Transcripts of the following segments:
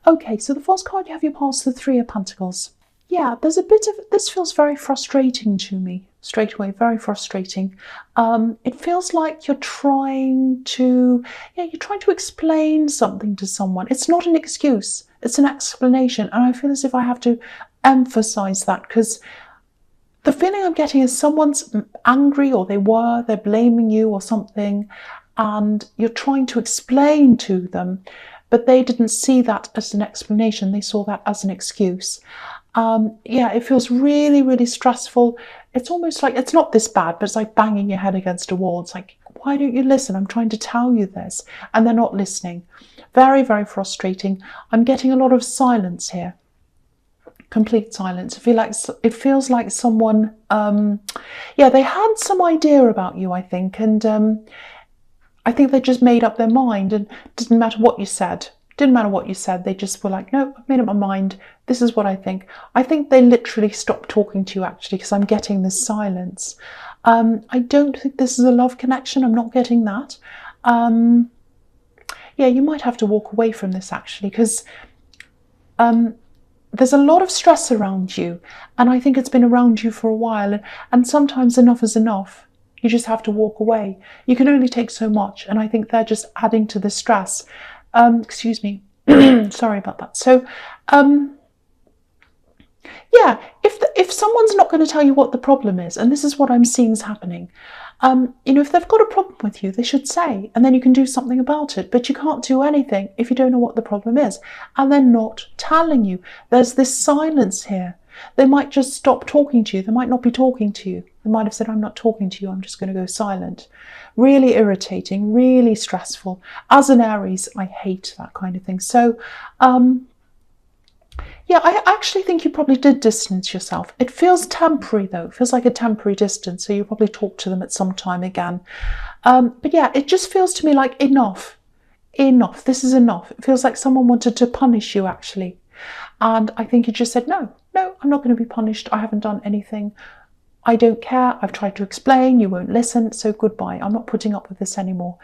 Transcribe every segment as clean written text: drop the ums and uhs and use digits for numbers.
Okay, so the first card you have, you pass the Three of Pentacles. Yeah, there's a bit of, this feels very frustrating to me, straight away, very frustrating. It feels like you're trying to, you're trying to explain something to someone. It's not an excuse, it's an explanation. And I feel as if I have to emphasize that, because the feeling I'm getting is someone's angry, or they're blaming you or something, and you're trying to explain to them, but they didn't see that as an explanation, they saw that as an excuse. Yeah, it feels really, really stressful. It's almost like, it's not this bad, but it's like banging your head against a wall. It's like, why don't you listen? I'm trying to tell you this, and they're not listening. Very, very frustrating. I'm getting a lot of silence here. Complete silence. It feels like someone, they had some idea about you, I think, and I think they just made up their mind, and it didn't matter what you said. Didn't matter what you said. They just were like, no, I've made up my mind. This is what I think. I think they literally stopped talking to you, actually, because I'm getting this silence. I don't think this is a love connection. I'm not getting that. Yeah, you might have to walk away from this, actually, because there's a lot of stress around you, and I think it's been around you for a while, and sometimes enough is enough. You just have to walk away. You can only take so much, and I think they're just adding to the stress. Excuse me. Sorry about that. So, yeah, if someone's not going to tell you what the problem is, and this is what I'm seeing is happening, if they've got a problem with you, they should say, and then you can do something about it. But you can't do anything if you don't know what the problem is, and they're not telling you. There's this silence here. They might just stop talking to you. They might not be talking to you. They might have said, I'm not talking to you, I'm just going to go silent. Really irritating, really stressful. As an Aries, I hate that kind of thing. So, yeah, I actually think you probably did distance yourself. It feels temporary, though. It feels like a temporary distance, so you probably talk to them at some time again. But yeah, it just feels to me like enough. Enough. This is enough. It feels like someone wanted to punish you, actually. And I think you just said, no, I'm not going to be punished. I haven't done anything. I don't care. I've tried to explain. You won't listen. So goodbye. I'm not putting up with this anymore.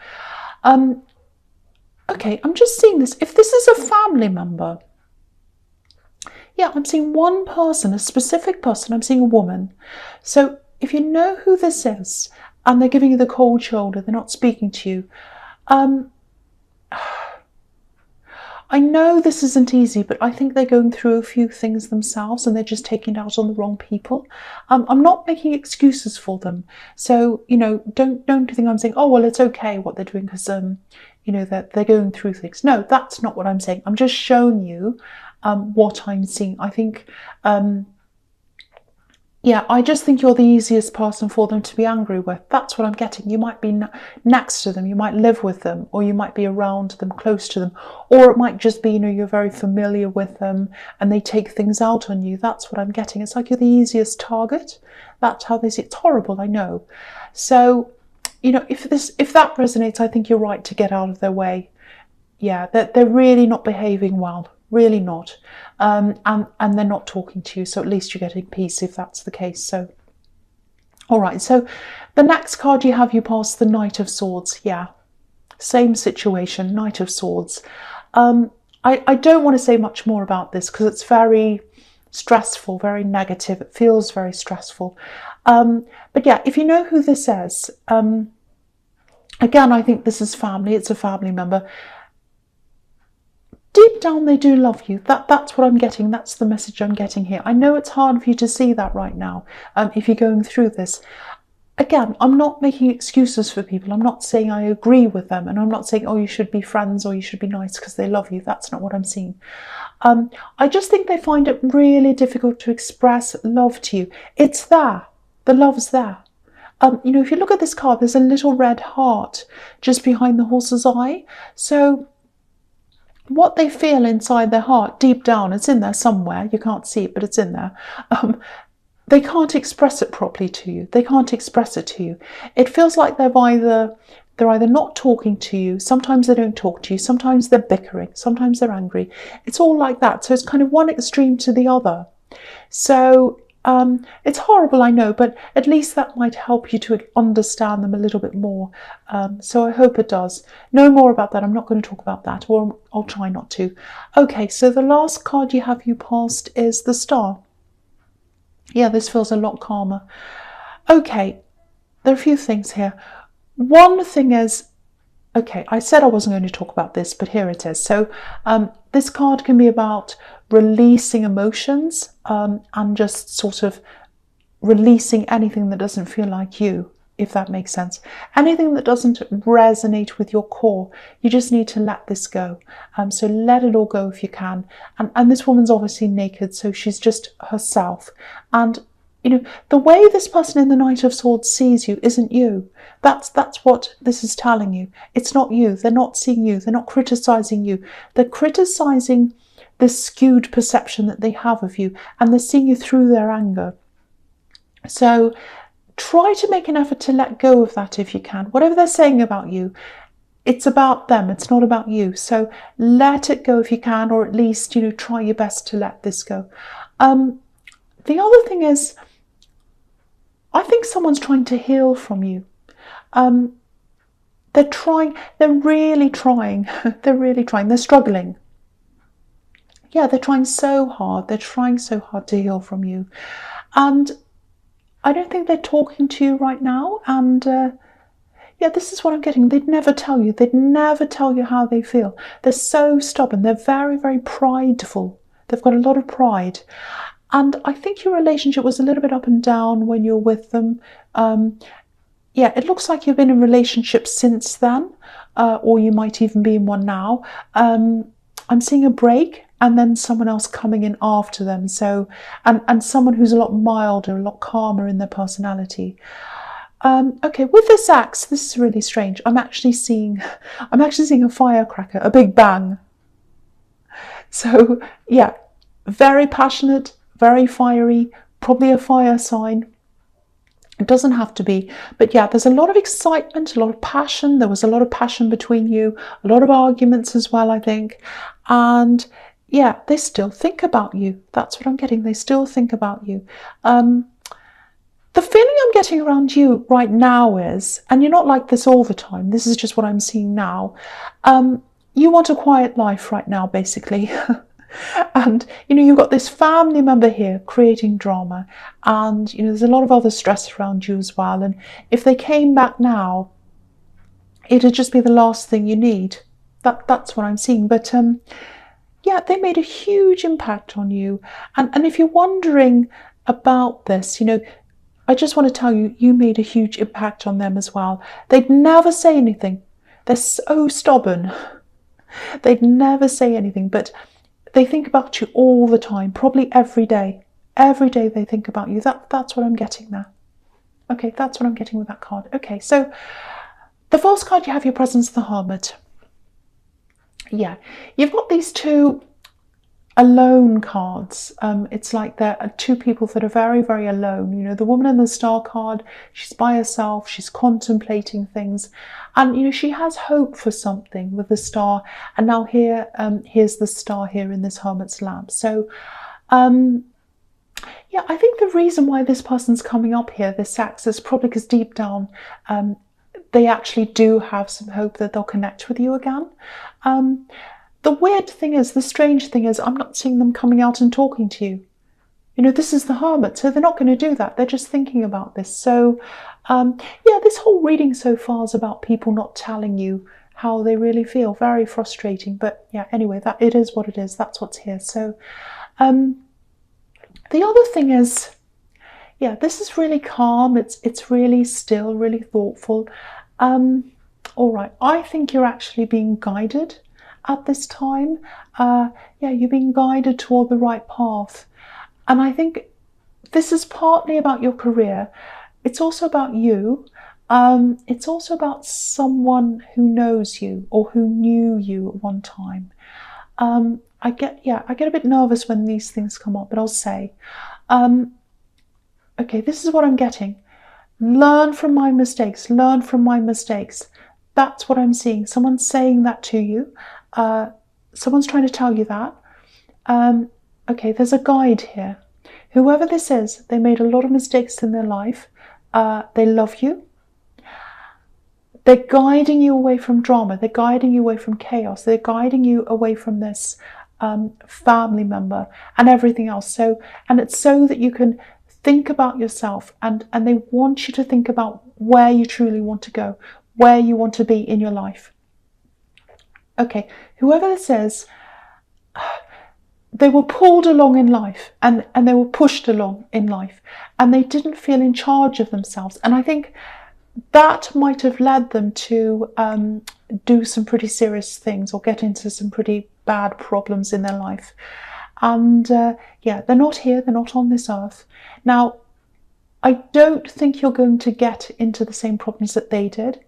Okay, I'm just seeing this. If this is a family member, yeah, I'm seeing one person, a specific person. I'm seeing a woman. So if you know who this is, and they're giving you the cold shoulder, they're not speaking to you, I know this isn't easy, but I think they're going through a few things themselves, and they're just taking it out on the wrong people. I'm not making excuses for them. So, don't think I'm saying, oh, well, it's okay what they're doing because, that they're going through things. No, that's not what I'm saying. I'm just showing you what I'm seeing. I think, yeah, I just think you're the easiest person for them to be angry with. That's what I'm getting. You might be next to them, you might live with them, or you might be around them, close to them, or it might just be, you're very familiar with them and they take things out on you. That's what I'm getting. It's like you're the easiest target. That's how they see it. It's horrible, I know. So, if that resonates, I think you're right to get out of their way. Yeah, they're really not behaving well. Really not. And they're not talking to you, so at least you're getting peace if that's the case. So, all right, so the next card you have, you pass the Knight of Swords. Yeah, same situation, Knight of Swords. I don't want to say much more about this because it's very stressful, very negative. It feels very stressful. But yeah, if you know who this is, again, I think this is family. It's a family member. Deep down, they do love you. That's what I'm getting. That's the message I'm getting here. I know it's hard for you to see that right now if you're going through this. Again, I'm not making excuses for people. I'm not saying I agree with them. And I'm not saying, oh, you should be friends or you should be nice because they love you. That's not what I'm seeing. I just think they find it really difficult to express love to you. It's there. The love's there. If you look at this card, there's a little red heart just behind the horse's eye. So what they feel inside their heart, deep down, it's in there somewhere. You can't see it, but it's in there. They can't express it properly to you. They can't express it to you. It feels like they're either not talking to you. Sometimes they don't talk to you. Sometimes they're bickering. Sometimes they're angry. It's all like that. So it's kind of one extreme to the other. So It's horrible, I know, but at least that might help you to understand them a little bit more. So I hope it does. No more about that. I'm not going to talk about that, or I'll try not to. Okay, so the last card you have passed is the Star. Yeah, this feels a lot calmer. Okay, there are a few things here. One thing is, okay, I said I wasn't going to talk about this, but here it is. So this card can be about releasing emotions and just sort of releasing anything that doesn't feel like you, if that makes sense. Anything that doesn't resonate with your core, you just need to let this go. So let it all go if you can. And this woman's obviously naked, so she's just herself. And you know, the way this person in the Knight of Swords sees you isn't you. That's what this is telling you. It's not you. They're not seeing you. They're not criticizing you. They're criticizing the skewed perception that they have of you, and they're seeing you through their anger. So try to make an effort to let go of that if you can. Whatever they're saying about you, it's about them. It's not about you. So let it go if you can, or at least, you know, try your best to let this go. The other thing is, I think someone's trying to heal from you. They're really trying, they're struggling. Yeah, they're trying so hard to heal from you. And I don't think they're talking to you right now. And yeah, this is what I'm getting. They'd never tell you. They'd never tell you how they feel. They're so stubborn. They're very, very prideful. They've got a lot of pride. And I think your relationship was a little bit up and down when you're with them. Yeah, it looks like you've been in a relationship since then, or you might even be in one now. I'm seeing a break and then someone else coming in after them. So, and someone who's a lot milder, a lot calmer in their personality. Okay, with this axe, this is really strange. I'm actually seeing a firecracker, a big bang. So yeah, very passionate, very fiery, probably a fire sign. It doesn't have to be, but yeah, there's a lot of excitement, a lot of passion. There was a lot of passion between you, a lot of arguments as well, I think. And yeah, they still think about you. That's what I'm getting. They still think about you. The feeling I'm getting around you right now is, and you're not like this all the time, this is just what I'm seeing now, you want a quiet life right now, basically. And, you know, you've got this family member here creating drama, and, you know, there's a lot of other stress around you as well. And if they came back now, it'd just be the last thing you need. That's what I'm seeing. But yeah, they made a huge impact on you. And if you're wondering about this, you know, I just want to tell you, you made a huge impact on them as well. They'd never say anything. They're so stubborn. They'd never say anything, but they think about you all the time, probably every day. Every day they think about you. That's what I'm getting there. Okay, that's what I'm getting with that card. Okay, so the false card, you have your presence, the Hermit. Yeah, you've got these two alone cards. It's like there are two people that are very, very alone. You know, the woman in the Star card, she's by herself, she's contemplating things, and you know, she has hope for something with the Star. And now here, here's the Star here in this Hermit's lamp. So yeah, I think the reason why this person's coming up here, this axe, is probably because deep down they actually do have some hope that they'll connect with you again. The weird thing is, the strange thing is, I'm not seeing them coming out and talking to you. You know, this is the Hermit, so they're not going to do that. They're just thinking about this. So, yeah, this whole reading so far is about people not telling you how they really feel. Very frustrating. But yeah, anyway, that it is what it is. That's what's here. So, the other thing is, yeah, this is really calm. It's really still, really thoughtful. All right, I think you're actually being guided at this time. Yeah, you're being guided toward the right path. And I think this is partly about your career. It's also about you. It's also about someone who knows you or who knew you at one time. I get a bit nervous when these things come up, but I'll say, okay, this is what I'm getting. Learn from my mistakes. Learn from my mistakes. That's what I'm seeing. Someone's saying that to you. Someone's trying to tell you that. Okay, there's a guide here. Whoever this is, they made a lot of mistakes in their life. They love you. They're guiding you away from drama. They're guiding you away from chaos. They're guiding you away from this family member and everything else. And it's so that you can think about yourself, and they want you to think about where you truly want to go, where you want to be in your life. Okay, whoever this is, they were pulled along in life, and they were pushed along in life, and they didn't feel in charge of themselves. And I think that might have led them to do some pretty serious things or get into some pretty bad problems in their life. And yeah, they're not here, they're not on this earth. Now, I don't think you're going to get into the same problems that they did,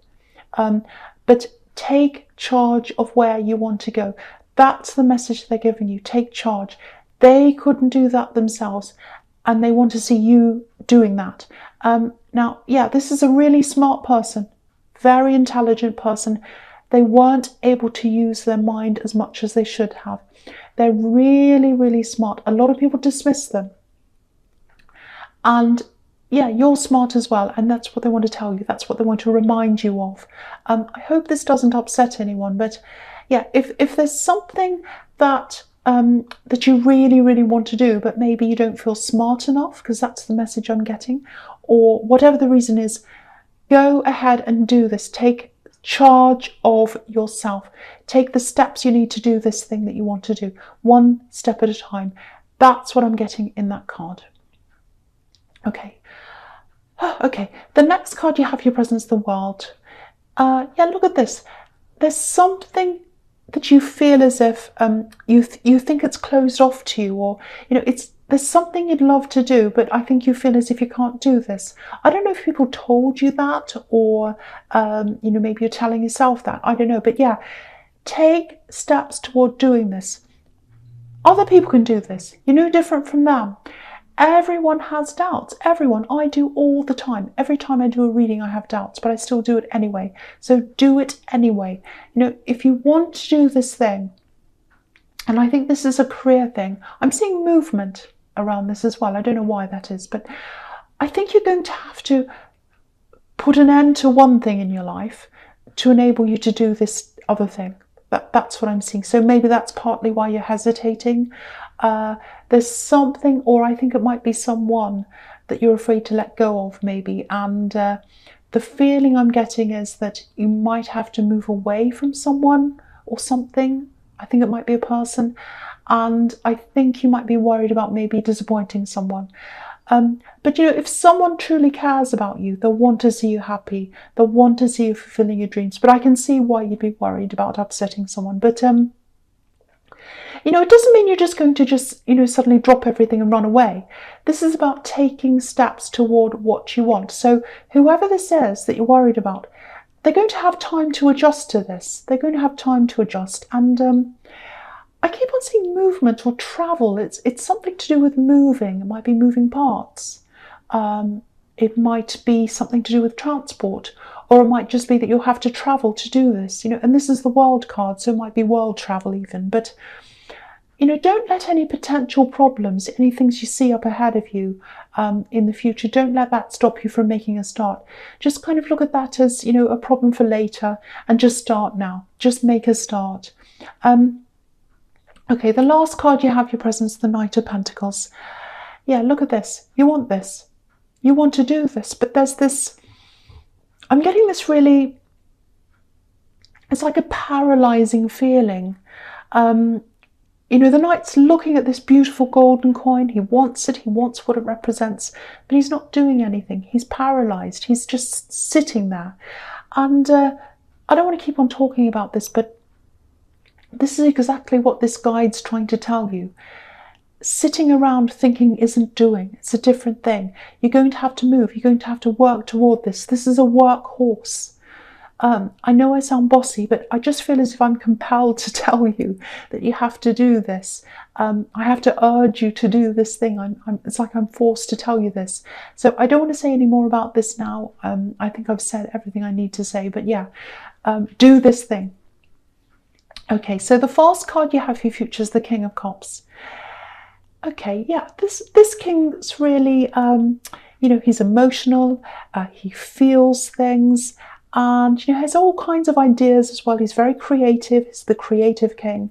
but take charge of where you want to go. That's the message they're giving you. Take charge. They couldn't do that themselves, and they want to see you doing that. Now, yeah, this is a really smart person, very intelligent person. They weren't able to use their mind as much as they should have. They're really, really smart. A lot of people dismiss them. And yeah, you're smart as well, and that's what they want to tell you. That's what they want to remind you of. I hope this doesn't upset anyone, but yeah, if there's something that that you really, really want to do, but maybe you don't feel smart enough, because that's the message I'm getting, or whatever the reason is, go ahead and do this. Take charge of yourself. Take the steps you need to do this thing that you want to do, one step at a time. That's what I'm getting in that card. Okay. Okay, the next card you have, your presence, the world. Yeah, look at this. There's something that you feel as if you think it's closed off to you, or there's something you'd love to do, but I think you feel as if you can't do this. I don't know if people told you that, or maybe you're telling yourself that. I don't know, but yeah, take steps toward doing this. Other people can do this. You're no different from them. Everyone has doubts. Everyone. I do all the time. Every time I do a reading, I have doubts, but I still do it anyway. So do it anyway. If you want to do this thing, and I think this is a career thing, I'm seeing movement around this as well. I don't know why that is, but I think you're going to have to put an end to one thing in your life to enable you to do this other thing. That's what I'm seeing. So maybe that's partly why you're hesitating. There's something, or I think it might be someone that you're afraid to let go of, maybe. And the feeling I'm getting is that you might have to move away from someone or something. I think it might be a person. And I think you might be worried about maybe disappointing someone. But if someone truly cares about you, they'll want to see you happy. They'll want to see you fulfilling your dreams. But I can see why you'd be worried about upsetting someone. But it doesn't mean you're just going to suddenly drop everything and run away. This is about taking steps toward what you want. So whoever this is that you're worried about, they're going to have time to adjust to this. They're going to have time to adjust. And I keep on seeing movement or travel. It's something to do with moving. It might be moving parts. It might be something to do with transport, or it might just be that you'll have to travel to do this. And this is the world card, so it might be world travel even. But don't let any potential problems, any things you see up ahead of you in the future, don't let that stop you from making a start. Just kind of look at that as, a problem for later, and just start now. Just make a start. Okay, the last card you have, your presence, the Knight of Pentacles. Yeah, look at this. You want this. You want to do this, but there's this, I'm getting this really, it's like a paralyzing feeling. The Knight's looking at this beautiful golden coin. He wants it. He wants what it represents, but he's not doing anything. He's paralyzed. He's just sitting there. And I don't want to keep on talking about this, but this is exactly what this guide's trying to tell you. Sitting around thinking isn't doing. It's a different thing. You're going to have to move. You're going to have to work toward this. This is a workhorse. I know I sound bossy, but I just feel as if I'm compelled to tell you that you have to do this. I have to urge you to do this thing. It's like I'm forced to tell you this. So I don't want to say any more about this now. I think I've said everything I need to say, but yeah, do this thing. Okay, so the first card you have for your future is the King of Cups. Okay, yeah, this king's really, you know, he's emotional, he feels things, and you know, has all kinds of ideas as well. He's very creative. He's the creative king,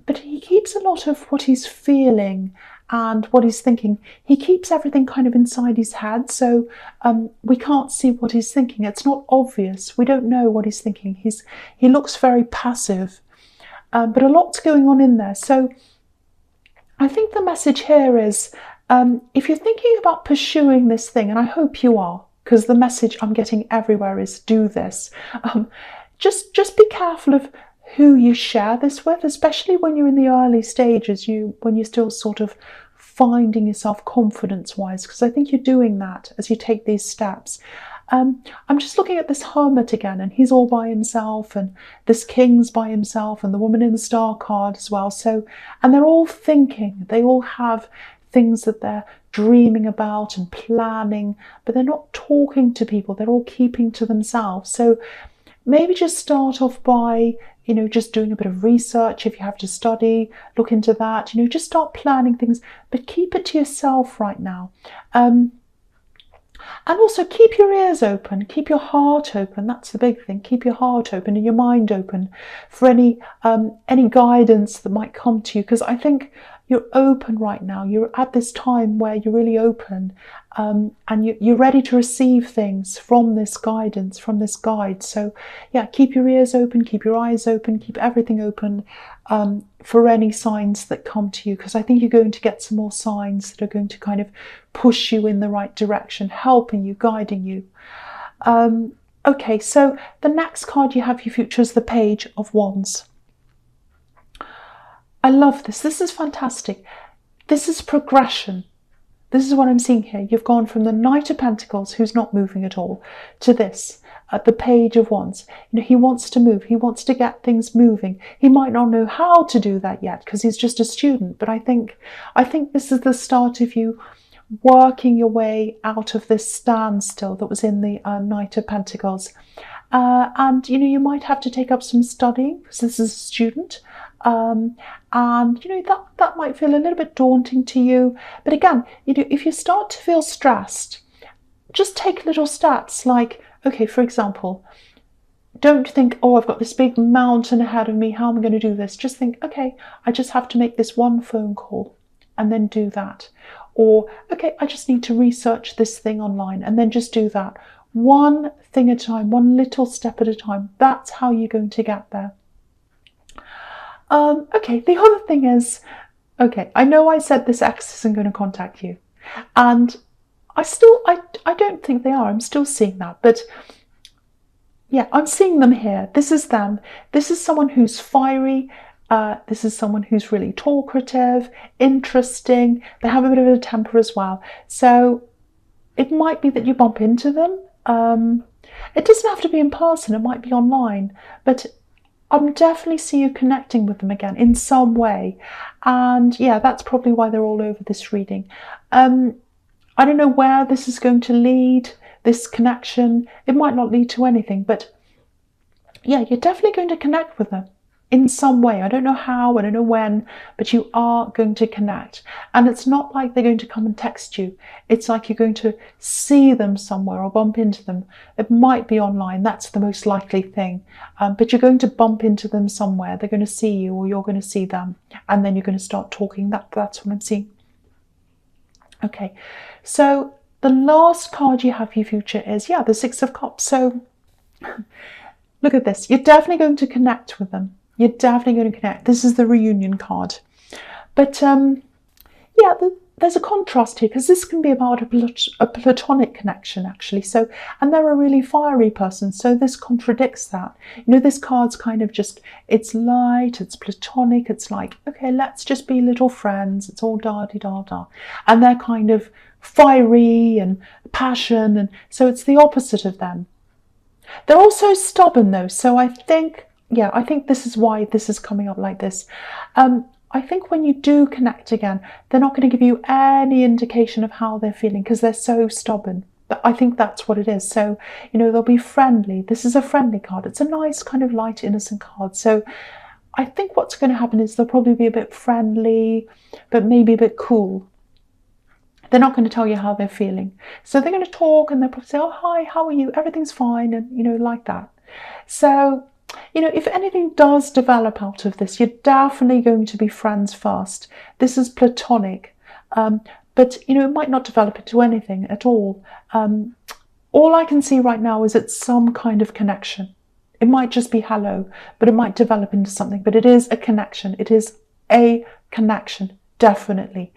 but he keeps a lot of what he's feeling and what he's thinking. He keeps everything kind of inside his head, so we can't see what he's thinking. It's not obvious. We don't know what he's thinking. He looks very passive, but a lot's going on in there. So I think the message here is, if you're thinking about pursuing this thing, and I hope you are, because the message I'm getting everywhere is do this. Just be careful of who you share this with, especially when you're in the early stages, when you're still sort of finding yourself confidence-wise, because I think you're doing that as you take these steps. I'm just looking at this hermit again, and he's all by himself, and this king's by himself, and the woman in the star card as well. So, and they're all thinking, they all have things that they're dreaming about and planning, but they're not talking to people, they're all keeping to themselves. So maybe just start off by, you know, just doing a bit of research. If you have to study, look into that, you know, just start planning things, but keep it to yourself right now. And also keep your ears open, keep your heart open. That's the big thing. Keep your heart open and your mind open for any guidance that might come to you. Because I think you're open right now. You're at this time where you're really open, and you're ready to receive things from this guidance, from this guide. So yeah, keep your ears open, keep your eyes open, keep everything open for any signs that come to you, because I think you're going to get some more signs that are going to kind of push you in the right direction, helping you, guiding you. Okay, so the next card you have for your future is the Page of Wands. I love this. This is fantastic. This is progression. This is what I'm seeing here. You've gone from the Knight of Pentacles, who's not moving at all, to this, the Page of Wands. You know, he wants to move. He wants to get things moving. He might not know how to do that yet because he's just a student. But I think this is the start of you working your way out of this standstill that was in the Knight of Pentacles. And, you know, you might have to take up some studying because this is a student. And, you know, that might feel a little bit daunting to you. But again, you know, if you start to feel stressed, just take little steps like, okay, for example, don't think, oh, I've got this big mountain ahead of me, how am I going to do this? Just think, okay, I just have to make this one phone call and then do that. Or, okay, I just need to research this thing online and then just do that. One thing at a time, one little step at a time. That's how you're going to get there. Okay, the other thing is, okay, I know I said this ex isn't going to contact you, and I don't think they are. I'm still seeing that, but yeah, I'm seeing them here. This is them. This is someone who's fiery. This is someone who's really talkative, interesting. They have a bit of a temper as well. So it might be that you bump into them. It doesn't have to be in person. It might be online, but I'm definitely see you connecting with them again in some way. And yeah, that's probably why they're all over this reading. I don't know where this is going to lead, this connection. It might not lead to anything, but yeah, you're definitely going to connect with them in some way. I don't know how, I don't know when, but you are going to connect. And it's not like they're going to come and text you. It's like you're going to see them somewhere or bump into them. It might be online. That's the most likely thing. But you're going to bump into them somewhere. They're going to see you or you're going to see them. And then you're going to start talking. That's what I'm seeing. Okay, so the last card you have for your future is, yeah, the Six of Cups. So look at this. You're definitely going to connect with them. You're definitely going to connect. This is the reunion card. But yeah, there's a contrast here because this can be about a platonic connection, actually. So, and they're a really fiery person. So this contradicts that. You know, this card's kind of just, it's light, it's platonic. It's like, okay, let's just be little friends. It's all da-di-da-da. And they're kind of fiery and passion. And so it's the opposite of them. They're also stubborn though. So I think, yeah, I think this is why this is coming up like this. I think when you do connect again, they're not going to give you any indication of how they're feeling because they're so stubborn. But I think that's what it is. So, you know, they'll be friendly. This is a friendly card. It's a nice kind of light, innocent card. So I think what's going to happen is they'll probably be a bit friendly, but maybe a bit cool. They're not going to tell you how they're feeling. So they're going to talk and they'll probably say, oh, hi, how are you? Everything's fine. And, like that. So, if anything does develop out of this, you're definitely going to be friends first. This is platonic. But, it might not develop into anything at all. All I can see right now is it's some kind of connection. It might just be hello, but it might develop into something. But it is a connection. It is a connection, definitely.